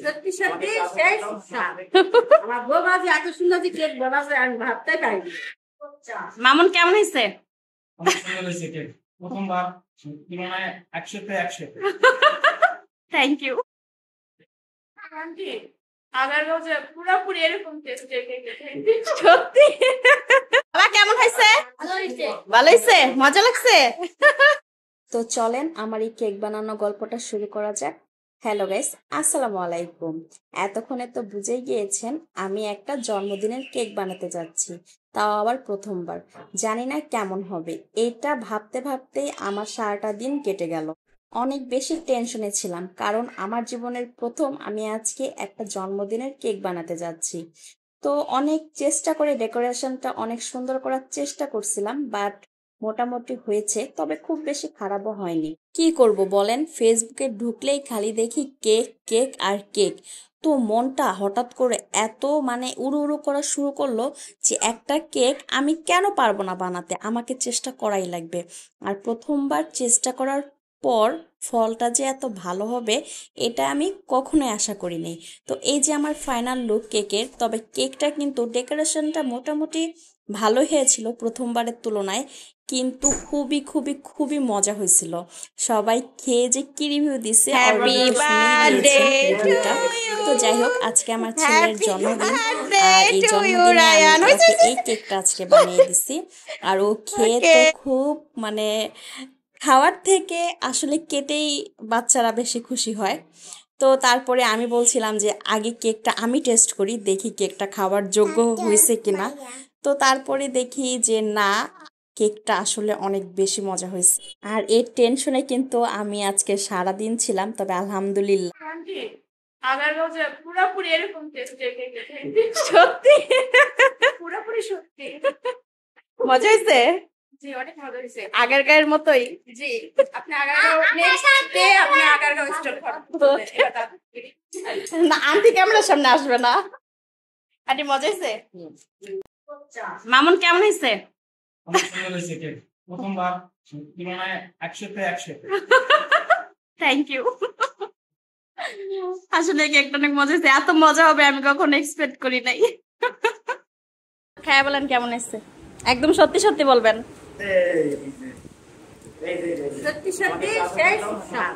সত্যি সত্যি সেই সুস্বাদ। আমার বৌমা যে এত সুন্দর যে কেক বানাবে আমি ভাবতে পারিনি। মামুন কেমন হয়েছে? অনেক সুন্দর হয়েছে কেক। প্রথমবার তুলনায় 100-তে 100। Thank you. আন্টি আগার বছর পুরোপুরি এরকম টেস্ট সত্যি বাবা কেমন হয়েছে? ভালো হয়েছে? মজা লাগছে? তো চলেন আমার এই কেক বানানো গল্পটা শুরু করা যাক। হ্যালো গাইস, আসসালামু আলাইকুম। এতক্ষণে তো বুঝেই গিয়েছেন আমি একটা জন্মদিনের কেক বানাতে যাচ্ছি, তাও আবার প্রথমবার। জানি না কেমন হবে, এটা ভাবতে ভাবতেই আমার সারাটা দিন কেটে গেল। অনেক বেশি টেনশনে ছিলাম, কারণ আমার জীবনের প্রথম আমি আজকে একটা জন্মদিনের কেক বানাতে যাচ্ছি। তো অনেক চেষ্টা করে ডেকোরেশনটা অনেক সুন্দর করার চেষ্টা করছিলাম, বাট মোটামুটি হয়েছে, তবে খুব বেশি খারাপও হয়নি। কি করব বলেন, ফেসবুকে ঢুকলেই খালি দেখি কেক কেক আর কেক। তো মনটা হঠাৎ করে এত উড়ু উড়ু করা শুরু করলো যে একটা কেক আমি কেন পারবো না বানাতে, আমাকে চেষ্টা করাই লাগবে। আর প্রথমবার চেষ্টা করার পর ফলটা যে এত ভালো হবে এটা আমি কখনোই আশা করিনি। তো এই যে আমার ফাইনাল লুক কেকের, তবে কেকটা কিন্তু ডেকোরেশনটা মোটামুটি ভালো হয়েছিল প্রথমবারের তুলনায়, কিন্তু খুবই খুবই খুবই মজা হয়েছিল। সবাই খেয়ে যে কি রিভিউ দিছে হ্যাপি বার্থডে রিভিউটা। তো যাই হোক, আজকে আমার ছেলের জন্মদিন, আর এই টু ইউ জন্মদিনে রায়ান। আমি ওকে এই কেকটা আজকে বানিয়ে দিছি। আর ও খেয়ে তো খুব খাওয়ার থেকে আসলে কেটেই বাচ্চারা বেশি খুশি হয়। তো তারপরে আমি বলছিলাম যে আগে কেকটা আমি টেস্ট করি, দেখি কেকটা খাওয়ার যোগ্য হয়েছে কিনা। তো তারপরে দেখি যে না, কেকটা আসলে অনেক বেশি মজা হয়েছে। আর এর টেনশনে কিন্তু আমি আজকে সারা দিন ছিলাম, তবে আলহামদুলিল্লাহ। আন্টি আগার বছর পুরোপুরি এরকম টেস্ট সত্যি পুরোপুরি সত্যি। মজা হয়েছে, জি অনেক মজা হয়েছে। আগেরকার মতোই। জি আপনি আগারগাঁও নেক্সট ডে আপনি আগারগাঁও স্টোর না, আন্টি ক্যামেরার সামনে আসবে না। আন্টি মজা হয়েছে? মামুন কেমন হয়েছে? অনেক সুন্দর হয়েছে কেক। প্রথমবার তুলনায় 100-তে 100। Thank you. আসলে কেকটা অনেক মজা হয়েছে, এত মজা হবে আমি কখনো এক্সপেক্ট করি নাই। খায়া বলেন কেমন হয়েছে, একদম সত্যি সত্যি বলবেন। সত্যি সত্যি সেই সুস্বাদ।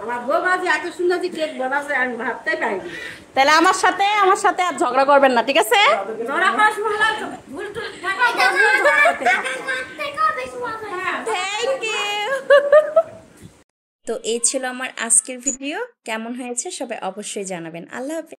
আমার বৌমা যে এত সুন্দর যে কেক বানাবে আমি ভাবতে পারিনি। তাহলে আমার সাথে আর ঝগড়া করবেন না, ঠিক আছে? ধরা করার সময় ভুল টুল থাকা থ্যাংক ইউ। তো এই ছিল আমার আজকের ভিডিও। কেমন হয়েছে সবাই অবশ্যই জানাবেন। আল্লাহ হাফেজ।